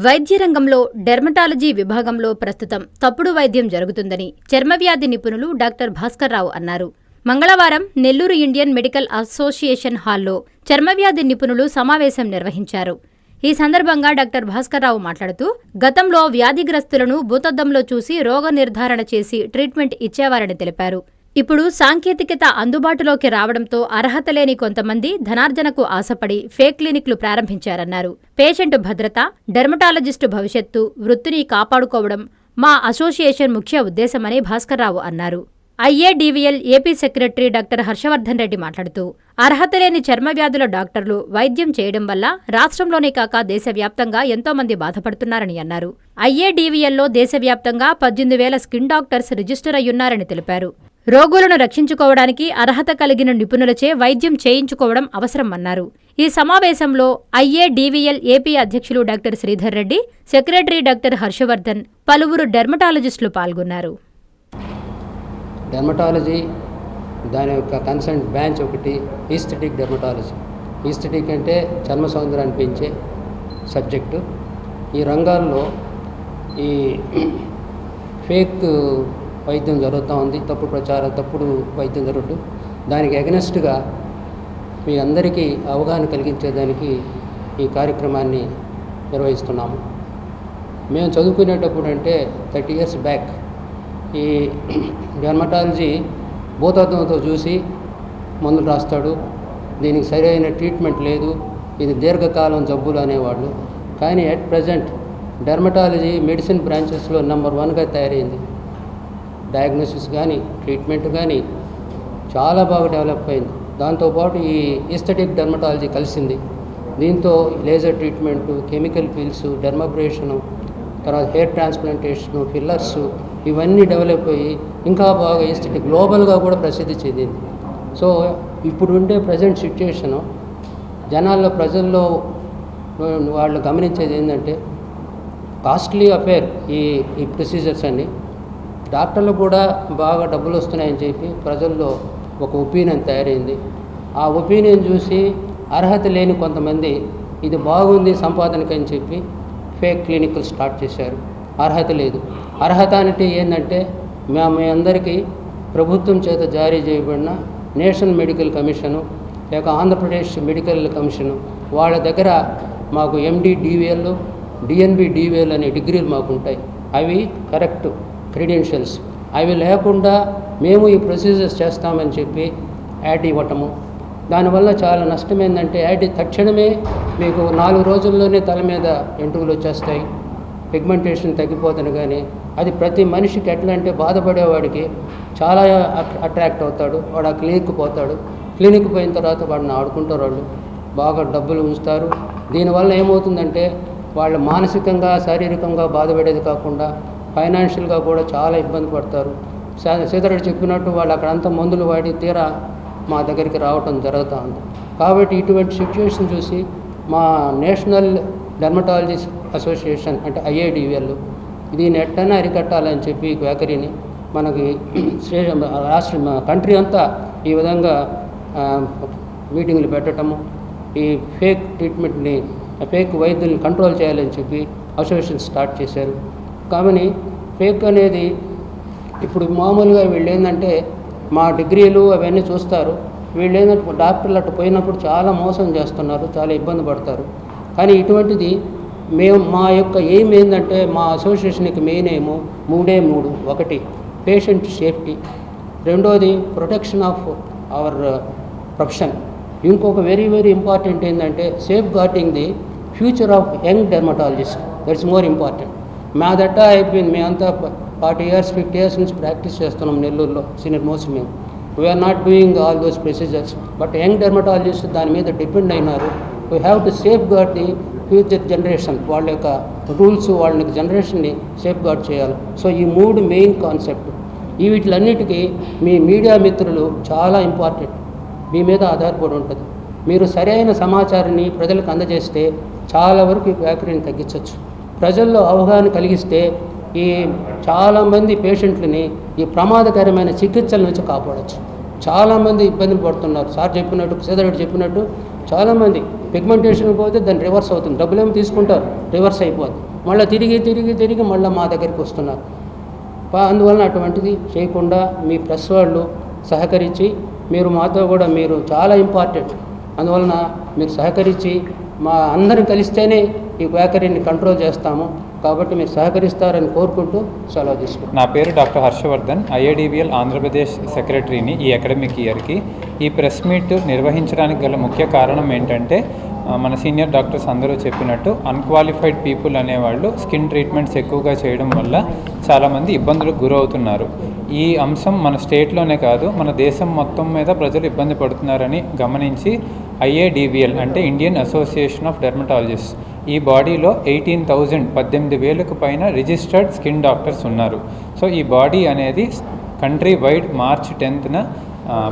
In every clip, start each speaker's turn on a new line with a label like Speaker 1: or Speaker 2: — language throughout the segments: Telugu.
Speaker 1: వైద్య రంగంలో డెర్మటాలజీ విభాగంలో ప్రస్తుతం తప్పుడు వైద్యం జరుగుతుందని చర్మవ్యాధి నిపుణులు డాక్టర్ భాస్కర్రావు అన్నారు. మంగళవారం నెల్లూరు ఇండియన్ మెడికల్ అసోసియేషన్ హాల్లో చర్మవ్యాధి నిపుణులు సమావేశం నిర్వహించారు. ఈ సందర్భంగా డాక్టర్ భాస్కర్రావు మాట్లాడుతూ, గతంలో వ్యాధిగ్రస్తులను భూతద్దంలో చూసి రోగ నిర్ధారణ చేసి ట్రీట్మెంట్ ఇచ్చేవారని తెలిపారు. ఇప్పుడు సాంకేతికత అందుబాటులోకి రావడంతో అర్హత లేని కొంతమంది ధనార్జనకు ఆశపడి ఫేక్ క్లినిక్లు ప్రారంభించారన్నారు. పేషెంట్ భద్రత, డెర్మటాలజిస్టు భవిష్యత్తు, వృత్తిని కాపాడుకోవడం మా అసోసియేషన్ ముఖ్య ఉద్దేశమని భాస్కర్రావు అన్నారు. IADVL AP secretary doctor Harshavardhan Reddy మాట్లాడుతూ, అర్హత లేని చర్మవ్యాధుల డాక్టర్లు వైద్యం చేయడం వల్ల రాష్ట్రంలోనే కాక దేశవ్యాప్తంగా ఎంతోమంది బాధపడుతున్నారని అన్నారు. ఐఏడీవీఎల్లో దేశవ్యాప్తంగా 18,000 స్కిన్ డాక్టర్స్ రిజిస్టర్ అయ్యున్నారని తెలిపారు. రోగులను రక్షించుకోవడానికి అర్హత కలిగిన నిపుణులచే వైద్యం చేయించుకోవడం అవసరమన్నారు. ఈ సమావేశంలో ఐఏడీవీఎల్ ఏపీ అధ్యక్షులు doctor Sridhar Reddy, secretary doctor Harshavardhan, పలువురు డెర్మటాలజిస్టులు పాల్గొన్నారు.
Speaker 2: డెర్మటాలజీ దాని యొక్క కన్సర్న్ బ్రాంచ్ ఒకటి ఈస్థెటిక్ డెర్మటాలజీ. ఈస్థెటిక్ అంటే చర్మ సౌందర్యాన్ని పెంచే సబ్జెక్టు. ఈ రంగాల్లో ఈ ఫేక్ వైద్యం జరుగుతూ ఉంది, తప్పుడు వైద్యం జరుగుతూ, దానికి ఎగనెస్ట్గా మీ అందరికీ అవగాహన కలిగించేదానికి ఈ కార్యక్రమాన్ని నిర్వహిస్తున్నాము. మేము చదువుకునేటప్పుడు అంటే 30 years బ్యాక్ ఈ డెర్మటాలజీ భూతత్వంతో చూసి మందులు రాస్తాడు, దీనికి సరైన ట్రీట్మెంట్ లేదు, ఇది దీర్ఘకాలం జబ్బులు అనేవాళ్ళు. కానీ అట్ ప్రజెంట్ డెర్మటాలజీ మెడిసిన్ బ్రాంచెస్లో నెంబర్ 1గా తయారైంది. డయాగ్నోసిస్ కానీ ట్రీట్మెంట్ కానీ చాలా బాగా డెవలప్ అయింది. దాంతోపాటు ఈ ఈస్థెటిక్ డెర్మటాలజీ కలిసింది. దీంతో లేజర్ ట్రీట్మెంటు, కెమికల్ పీల్స్, డెర్మబ్రేషను, తర్వాత హెయిర్ ట్రాన్స్ప్లాంటేషను, ఫిల్లర్సు, ఇవన్నీ డెవలప్ అయ్యి ఇంకా బాగా ఈస్థెటిక్ గ్లోబల్గా కూడా ప్రసిద్ధి చెందింది. సో ఇప్పుడు ఉండే ప్రజెంట్ సిచ్యుయేషను ప్రజల్లో వాళ్ళు గమనించేది ఏంటంటే కాస్ట్లీ అఫేర్ ఈ ప్రొసీజర్స్ అన్నీ. డాక్టర్లు కూడా బాగా డబ్బులు వస్తున్నాయని చెప్పి ప్రజల్లో ఒక ఒపీనియన్ తయారైంది. ఆ ఒపీనియన్ చూసి అర్హత లేని కొంతమంది ఇది బాగుంది సంపాదనకని చెప్పి ఫేక్ క్లినిక్లు స్టార్ట్ చేశారు. అర్హత లేదు. అర్హత అంటే ఏంటంటే మీ అందరికీ ప్రభుత్వం చేత జారీ చేయబడిన నేషనల్ మెడికల్ కమిషను లేక ఆంధ్రప్రదేశ్ మెడికల్ కమిషను వాళ్ళ దగ్గర మాకు ఎండి డివిఎల్, డిఎన్బి డివిఎల్ అనే డిగ్రీలు మాకు ఉంటాయి. అవి కరెక్ట్ క్రెడెన్షియల్స్. అవి లేకుండా మేము ఈ ప్రొసీజర్స్ చేస్తామని చెప్పి యాడ్ ఇవ్వటము. దానివల్ల చాలా నష్టం ఏంటంటే యాడ్ తక్షణమే మీకు 4 రోజుల్లోనే తల మీద వెంట్రుకలు వచ్చేస్తాయి, పిగ్మెంటేషన్ తగ్గిపోతుంది. కానీ అది ప్రతి మనిషికి ఎట్లా అంటే బాధపడేవాడికి చాలా అట్రాక్ట్ అవుతాడు. వాడు ఆ క్లినిక్కి పోతాడు. క్లినిక్ పోయిన తర్వాత వాడిని ఆడుకుంటారు, వాళ్ళు బాగా డబ్బులు ఉంచుతారు. దీనివల్ల ఏమవుతుందంటే వాళ్ళు మానసికంగా శారీరకంగా బాధపడేది కాకుండా ఫైనాన్షియల్గా కూడా చాలా ఇబ్బంది పడతారు. సీతారెడ్డి చెప్పినట్టు వాళ్ళు అక్కడంతా మందులు వాడి తీరా మా దగ్గరికి రావటం జరుగుతూ ఉంది. కాబట్టి ఇటువంటి సిచ్యువేషన్ చూసి మా నేషనల్ డెర్మటాలజీ అసోసియేషన్ అంటే ఐఏడీవీఎల్ దీన్ని ఎట్టైనా అరికట్టాలని చెప్పి వ్యాకరిని మనకి కంట్రీ అంతా ఈ విధంగా మీటింగ్లు పెట్టడము, ఈ ఫేక్ ట్రీట్మెంట్ని, ఫేక్ వైద్యుల్ని కంట్రోల్ చేయాలని చెప్పి అసోసియేషన్ స్టార్ట్ చేశారు. కాబట్టి ఫేక్ అనేది ఇప్పుడు మామూలుగా వీళ్ళు ఏంటంటే మా డిగ్రీలు అవన్నీ చూస్తారు. వీళ్ళు ఏంటంటే డాక్టర్లు అటు పోయినప్పుడు చాలా మోసం చేస్తున్నారు, చాలా ఇబ్బంది పడతారు. కానీ ఇటువంటిది మా యొక్క ఎయిమ్ ఏంటంటే మా అసోసియేషన్కి మెయిన్ ఎయిమ్ 3 ఒకటి పేషెంట్ సేఫ్టీ, రెండోది ప్రొటెక్షన్ ఆఫ్ అవర్ ప్రొఫెషన్, ఇంకొక వెరీ ఇంపార్టెంట్ ఏంటంటే safe guarding the future of young dermatologist. That's more important. మా దట్టా అయిపోయింది. మేమంతా 40 years 50 years నుంచి ప్రాక్టీస్ చేస్తున్నాం నెల్లూరులో సీనియర్ మోస్ట్. మేము we are not doing all those procedures. But young dermatologist దాని మీద డిపెండ్ అయినారు. We have to safeguard the future generation. వాళ్ళ యొక్క రూల్స్ వాళ్ళకి జనరేషన్ని సేఫ్ గార్డ్ చేయాలి. సో ఈ 3 మెయిన్ కాన్సెప్ట్. వీటిలన్నిటికీ మీ మీడియా మిత్రులు చాలా ఇంపార్టెంట్. మీ మీద ఆధారపడి ఉంటుంది. మీరు సరైన సమాచారాన్ని ప్రజలకు అందజేస్తే చాలా వరకు ఈ వ్యాఖ్యని తగ్గించవచ్చు. ప్రజల్లో అవగాహన కలిగిస్తే ఈ చాలామంది పేషెంట్లని ఈ ప్రమాదకరమైన చికిత్సల నుంచి కాపాడవచ్చు. చాలామంది ఇబ్బందులు పడుతున్నారు. సార్ చెప్పినట్టు, సీతారెడ్డి చెప్పినట్టు చాలామంది పిగ్మెంటేషన్ పోతే దాన్ని రివర్స్ అవుతుంది. డబ్బులేమో తీసుకుంటారు, రివర్స్ అయిపోతుంది. మళ్ళీ తిరిగి మళ్ళీ మా దగ్గరికి వస్తున్నారు. అందువలన అటువంటిది చేయకుండా మీ ప్రెస్ వాళ్ళు సహకరించి మీరు మాతో కూడా మీరు చాలా ఇంపార్టెంట్. అందువలన మీరు సహకరించి మా అందరం కలిస్తేనే ఈ క్వాకరీని కంట్రోల్ చేస్తాము. కాబట్టి మీరు సహకరిస్తారని కోరుకుంటూ సెలవు తీసుకుంటాం.
Speaker 3: నా పేరు డాక్టర్ హర్షవర్ధన్, ఐఏడివిఎల్ ఆంధ్రప్రదేశ్ సెక్రటరీని ఈ అకాడమిక్ ఇయర్కి. ఈ ప్రెస్ మీట్ నిర్వహించడానికి గల ముఖ్య కారణం ఏంటంటే మన సీనియర్ డాక్టర్స్ అందరూ చెప్పినట్టు అన్క్వాలిఫైడ్ పీపుల్ అనేవాళ్ళు స్కిన్ ట్రీట్మెంట్స్ ఎక్కువగా చేయడం వల్ల చాలామంది ఇబ్బందులకు గురవుతున్నారు. ఈ అంశం మన స్టేట్లోనే కాదు, మన దేశం మొత్తం మీద ప్రజలు ఇబ్బంది పడుతున్నారని గమనించి ఐఏడివిఎల్ అంటే ఇండియన్ అసోసియేషన్ ఆఫ్ డెర్మటాలజిస్ట్, ఈ బాడీలో 18,000 పైన రిజిస్టర్డ్ స్కిన్ డాక్టర్స్ ఉన్నారు. సో ఈ బాడీ అనేది కంట్రీ వైడ్ మార్చ్ 10న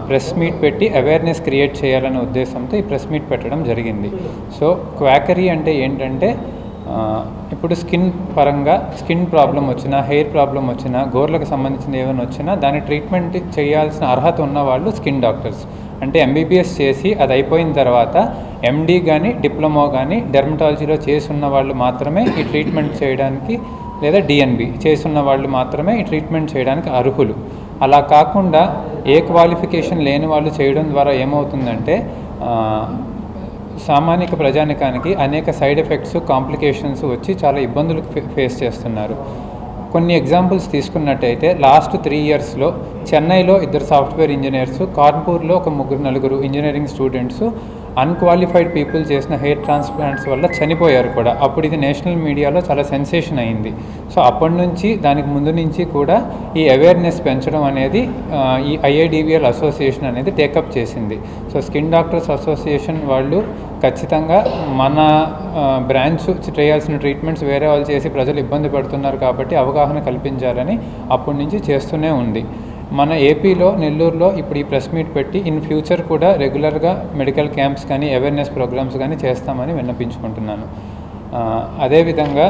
Speaker 3: ప్రెస్ మీట్ పెట్టి అవేర్నెస్ క్రియేట్ చేయాలనే ఉద్దేశంతో ఈ ప్రెస్ మీట్ పెట్టడం జరిగింది. సో క్వాకరీ అంటే ఏంటంటే ఇప్పుడు స్కిన్ పరంగా స్కిన్ ప్రాబ్లం వచ్చినా, హెయిర్ ప్రాబ్లం వచ్చినా, గోర్లకు సంబంధించిన ఏమైనా వచ్చినా దాని ట్రీట్మెంట్ చేయాల్సిన అర్హత ఉన్న వాళ్ళు స్కిన్ డాక్టర్స్. అంటే ఎంబీబీఎస్ చేసి అది అయిపోయిన తర్వాత ఎండీ కానీ డిప్లొమా కానీ డెర్మటాలజీలో చేసున్న వాళ్ళు మాత్రమే ఈ ట్రీట్మెంట్ చేయడానికి, లేదా డిఎన్బి చేసున్న వాళ్ళు మాత్రమే ఈ ట్రీట్మెంట్ చేయడానికి అర్హులు. అలా కాకుండా ఏ క్వాలిఫికేషన్ లేని వాళ్ళు చేయడం ద్వారా ఏమవుతుందంటే సామాన్య ప్రజానికానికి అనేక సైడ్ ఎఫెక్ట్స్, కాంప్లికేషన్స్ వచ్చి చాలా ఇబ్బందులు ఫేస్ చేస్తున్నారు. కొన్ని ఎగ్జాంపుల్స్ తీసుకున్నట్టయితే లాస్ట్ 3 ఇయర్స్లో చెన్నైలో 2 సాఫ్ట్వేర్ ఇంజనీర్స్, కాన్పూర్లో ఒక 3-4 ఇంజనీరింగ్ స్టూడెంట్స్ అన్క్వాలిఫైడ్ పీపుల్ చేసిన హెయిర్ ట్రాన్స్ప్లాంట్స్ వల్ల చనిపోయారు కూడా. అప్పుడు ఇది నేషనల్ మీడియాలో చాలా సెన్సేషన్ అయింది. సో అప్పటి నుంచి దానికి ముందు నుంచి కూడా ఈ అవేర్నెస్ పెంచడం అనేది ఈ ఐఏడివిఎల్ అసోసియేషన్ అనేది టేకప్ చేసింది. సో స్కిన్ డాక్టర్స్ అసోసియేషన్ వాళ్ళు ఖచ్చితంగా మన బ్రాంచ్ చేయాల్సిన ట్రీట్మెంట్స్ వేరే వాళ్ళు చేసి ప్రజలు ఇబ్బంది పడుతున్నారు కాబట్టి అవగాహన కల్పించాలని అప్పటి నుంచి చేస్తూనే ఉంది. మన ఏపీలో నెల్లూరులో ఇప్పుడు ఈ ప్రెస్ మీట్ పెట్టి ఇన్ ఫ్యూచర్ కూడా రెగ్యులర్గా మెడికల్ క్యాంప్స్ కానీ అవేర్నెస్ ప్రోగ్రామ్స్ కానీ చేస్తామని విన్నపించుకుంటున్నాను. అదేవిధంగా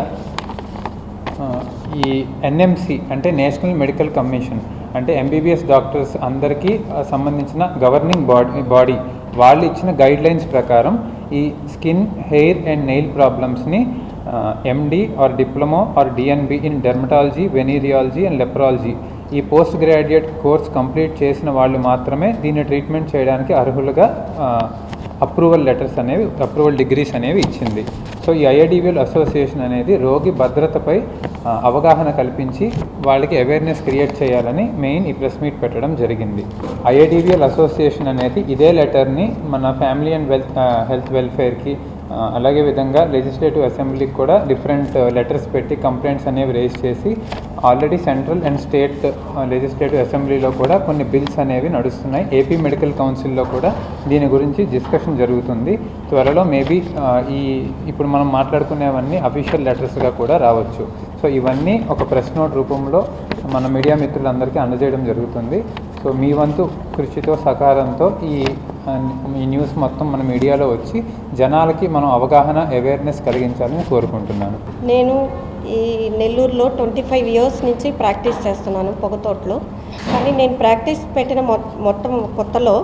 Speaker 3: ఈ ఎన్ఎంసి అంటే నేషనల్ మెడికల్ కమిషన్ అంటే ఎంబీబీఎస్ డాక్టర్స్ అందరికీ సంబంధించిన గవర్నింగ్ బాడీ వాళ్ళు ఇచ్చిన గైడ్లైన్స్ ప్రకారం ఈ స్కిన్, హెయిర్ అండ్ నెయిల్ ప్రాబ్లమ్స్ని MD or diploma or DNB in dermatology, venereology and leprology ఈ పోస్ట్ గ్రాడ్యుయేట్ కోర్స్ కంప్లీట్ చేసిన వాళ్ళు మాత్రమే దీన్ని ట్రీట్మెంట్ చేయడానికి అర్హులుగా అప్రూవల్ డిగ్రీస్ అనేవి ఇచ్చింది. సో ఈ ఐఏడివిఎల్ అసోసియేషన్ అనేది రోగి భద్రతపై అవగాహన కల్పించి వాళ్ళకి అవేర్నెస్ క్రియేట్ చేయాలని మెయిన్ ఈ ప్రెస్ మీట్ పెట్టడం జరిగింది. ఐఏడివిఎల్ అసోసియేషన్ అనేది ఇదే లెటర్ని మన ఫ్యామిలీ అండ్ హెల్త్ వెల్ఫేర్కి అలాగే విధంగా లెజిస్లేటివ్ అసెంబ్లీకి కూడా డిఫరెంట్ లెటర్స్ పెట్టి కంప్లైంట్స్ అనేవి రేజ్ చేసి already central and state legislative అసెంబ్లీలో కూడా కొన్ని బిల్స్ అనేవి నడుస్తున్నాయి. ఏపీ మెడికల్ కౌన్సిల్లో కూడా దీని గురించి డిస్కషన్ జరుగుతుంది. త్వరలో మేబీ ఇప్పుడు మనం మాట్లాడుకునేవన్నీ అఫీషియల్ లెటర్స్గా కూడా రావచ్చు. సో ఇవన్నీ ఒక ప్రెస్ నోట్ రూపంలో మన మీడియా మిత్రులందరికీ అందజేయడం జరుగుతుంది. సో మీ వంతు కృషితో సహకారంతో ఈ న్యూస్ మొత్తం మన మీడియాలో వచ్చి జనాలకి మనం అవగాహన, అవేర్నెస్ కలిగించాలని కోరుకుంటున్నాను.
Speaker 4: నేను ఈ నెల్లూరులో 25 ఇయర్స్ నుంచి ప్రాక్టీస్ చేస్తున్నాను పొగతోటలో. కానీ నేను ప్రాక్టీస్ పెట్టిన మొత్తం కొత్తలో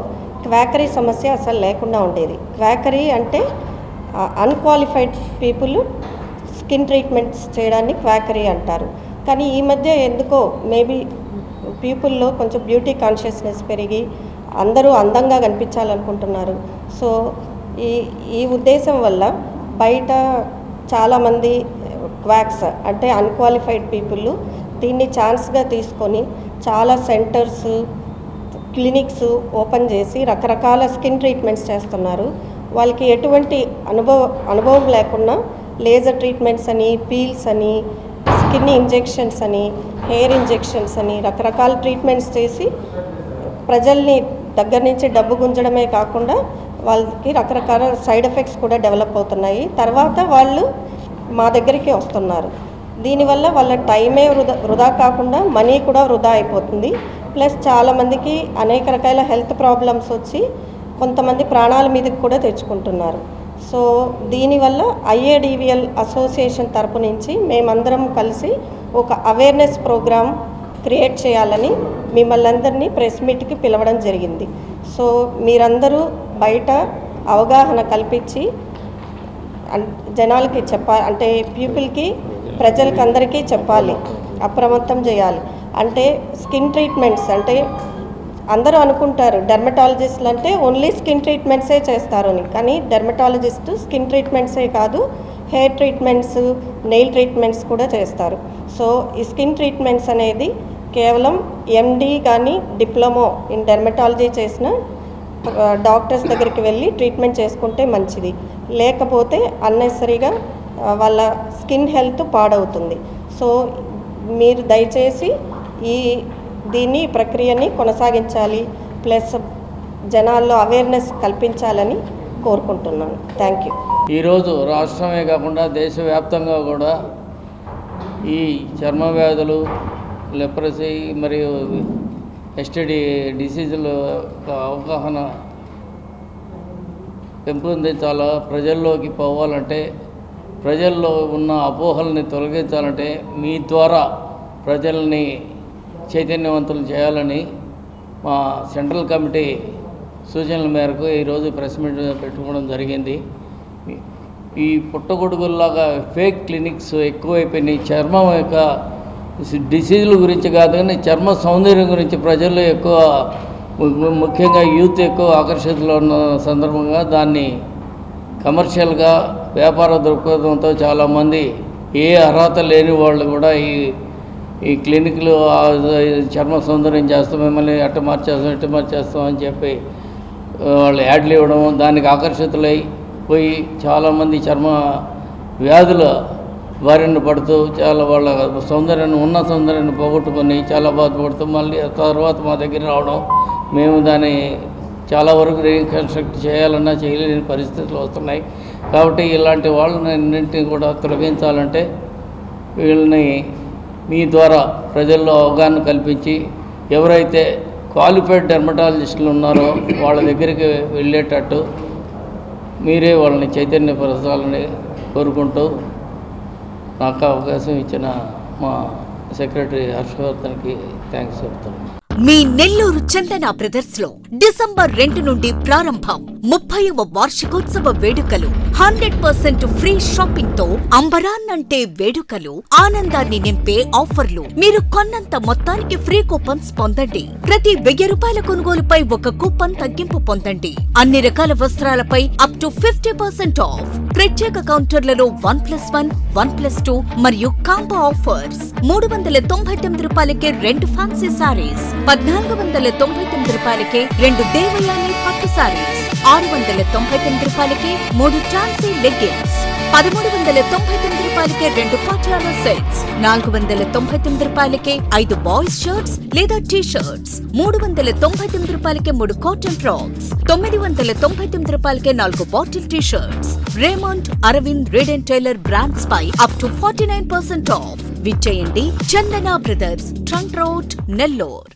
Speaker 4: క్వాకరీ సమస్య అసలు లేకుండా ఉండేది. క్వాకరీ అంటే అన్క్వాలిఫైడ్ పీపుల్ స్కిన్ ట్రీట్మెంట్స్ చేయడాన్ని క్వాకరీ అంటారు. కానీ ఈ మధ్య ఎందుకో మేబీ పీపుల్లో కొంచెం బ్యూటీ కాన్షియస్నెస్ పెరిగి అందరూ అందంగా కనిపించాలనుకుంటున్నారు. సో ఈ ఉద్దేశం వల్ల బయట చాలామంది క్వాక్స్ అంటే అన్క్వాలిఫైడ్ పీపుల్ దీన్ని ఛాన్స్గా తీసుకొని చాలా సెంటర్స్, క్లినిక్స్ ఓపెన్ చేసి రకరకాల స్కిన్ ట్రీట్మెంట్స్ చేస్తున్నారు. వాళ్ళకి ఎటువంటి అనుభవం లేకుండా లేజర్ ట్రీట్మెంట్స్ అని, పీల్స్ అని, స్కిన్ ఇంజెక్షన్స్ అని, హెయిర్ ఇంజెక్షన్స్ అని రకరకాల ట్రీట్మెంట్స్ చేసి ప్రజల్ని దగ్గర నుంచి డబ్బు గుంజడమే కాకుండా వాళ్ళకి రకరకాల సైడ్ ఎఫెక్ట్స్ కూడా డెవలప్ అవుతున్నాయి. తర్వాత వాళ్ళు మా దగ్గరికి వస్తున్నారు. దీనివల్ల వాళ్ళ టైమే వృధా కాకుండా మనీ కూడా వృధా అయిపోతుంది. ప్లస్ చాలామందికి అనేక రకాల హెల్త్ ప్రాబ్లమ్స్ వచ్చి కొంతమంది ప్రాణాల మీదకి కూడా తెచ్చుకుంటున్నారు. సో దీనివల్ల ఐఏడివిఎల్ అసోసియేషన్ తరపు నుంచి మేమందరం కలిసి ఒక అవేర్నెస్ ప్రోగ్రామ్ క్రియేట్ చేయాలని మిమ్మల్ని అందరినీ ప్రెస్ మీట్కి పిలవడం జరిగింది. సో మీరందరూ బయట అవగాహన కల్పించి జనాలకి అంటే పీపుల్కి ప్రజలకు అందరికీ చెప్పాలి, అప్రమత్తం చేయాలి. అంటే స్కిన్ ట్రీట్మెంట్స్ అంటే అందరూ అనుకుంటారు డెర్మటాలజిస్టులు అంటే ఓన్లీ స్కిన్ ట్రీట్మెంట్సే చేస్తారు అని. కానీ డెర్మటాలజిస్ట్ స్కిన్ ట్రీట్మెంట్సే కాదు, హెయిర్ ట్రీట్మెంట్స్, నెయిల్ ట్రీట్మెంట్స్ కూడా చేస్తారు. సో ఈ స్కిన్ ట్రీట్మెంట్స్ అనేది కేవలం ఎండి కానీ డిప్లొమా ఇన్ డెర్మటాలజీ చేసిన డాక్టర్స్ దగ్గరికి వెళ్ళి ట్రీట్మెంట్ చేసుకుంటే మంచిది. లేకపోతే అన్నెసరీగా వాళ్ళ స్కిన్ హెల్త్ పాడవుతుంది. సో మీరు దయచేసి దీన్ని ప్రక్రియని కొనసాగించాలి, ప్లస్ జనాల్లో అవేర్నెస్ కల్పించాలని కోరుకుంటున్నాను. Thank you.
Speaker 5: ఈరోజు రాష్ట్రమే కాకుండా దేశవ్యాప్తంగా కూడా ఈ చర్మ వ్యాధులు, లెప్రసీ మరియు ఎస్టిడి డిసీజుల అవగాహన పెంపొందించాలా, ప్రజల్లోకి పోవాలంటే, ప్రజల్లో ఉన్న అపోహల్ని తొలగించాలంటే మీ ద్వారా ప్రజల్ని చైతన్యవంతులు చేయాలని మా సెంట్రల్ కమిటీ సూచనల మేరకు ఈరోజు ప్రెస్ మీట్ పెట్టుకోవడం జరిగింది. ఈ పుట్టగొడుగుల్లాగా ఫేక్ క్లినిక్స్ ఎక్కువైపోయినాయి. చర్మం యొక్క డిసీజుల గురించి కాదు కానీ చర్మ సౌందర్యం గురించి ప్రజల్లో ఎక్కువ, ముఖ్యంగా యూత్ ఎక్కువ ఆకర్షితులు ఉన్న సందర్భంగా దాన్ని కమర్షియల్గా వ్యాపార దృక్పథంతో చాలామంది ఏ అర్హత లేని వాళ్ళు కూడా ఈ క్లినిక్లు చర్మ సౌందర్యం చేస్తాం, మిమ్మల్ని అట్ట మార్చేస్తాం అని చెప్పి వాళ్ళు యాడ్లు ఇవ్వడం, దానికి ఆకర్షితులై పోయి చాలామంది చర్మ వ్యాధుల బారిన పడుతూ చాలా వాళ్ళ సౌందర్యాన్ని పోగొట్టుకొని చాలా బాధపడుతూ మళ్ళీ తర్వాత మా దగ్గర రావడం, మేము దాన్ని చాలా వరకు రీకన్స్ట్రక్ట్ చేయాలన్నా చేయలేని పరిస్థితులు వస్తున్నాయి. కాబట్టి ఇలాంటి వాళ్ళని అన్నింటినీ కూడా తొలగించాలంటే వీళ్ళని మీ ద్వారా ప్రజల్లో అవగాహన కల్పించి ఎవరైతే క్వాలిఫైడ్ డెర్మటాలజిస్టులు ఉన్నారో వాళ్ళ దగ్గరికి వెళ్ళేటట్టు మీరే వాళ్ళని చైతన్యపరచాలని కోరుకుంటూ నాకు అవకాశం ఇచ్చిన మా సెక్రటరీ హర్షవర్ధన్కి థ్యాంక్స్ చెప్తున్నాను.
Speaker 6: మీ నెల్లూరు చందన బ్రదర్స్ లో డిసెంబర్ 2 నుండి ప్రారంభం 30వ వార్షికోత్సవ వేడుకలు. 100% ఫ్రీ షాపింగ్ తో అంబరాన్నంటే వేడుకలు, ఆనందాన్ని నింపే ఆఫర్లు. మీరు కొన్నంత మొత్తానికి ఫ్రీ కూపన్స్ పొందండి. ప్రతి 1000 రూపాయల కొనుగోలుపై ఒక కూపన్ తగ్గింపు పొందండి. అన్ని రకాల వస్త్రాలపై అప్ టు 50% ఆఫ్. ప్రత్యేక కౌంటర్లలో 1+1, 1+2 మరియు కాంబో ఆఫర్స్. 399 రూపాయలకే 2 ఫ్యాన్సీ సారీస్, 1499 రూపాయలకే 2 దేవయాని పట్టు సారీస్, 699 రూపాయలకే 3 టాన్సీ లెగ్గిన్స్, 1399 రూపాయలకే 2 పటియాలా సెట్స్, 499 రూపాయలకే 5 బాయ్స్ షర్ట్స్ లేదా టీ షర్ట్స్, 399 రూపాయలకే 3 కాటన్ ఫ్రాక్స్, 999 రూపాయలకే 4 బాటిల్ T shirts. Raymond, Arvind, Reid and Taylor brands పై అప్ టు 49% ఆఫ్. విచ్చేయండి Chandana brothers, trunk road, Nellore.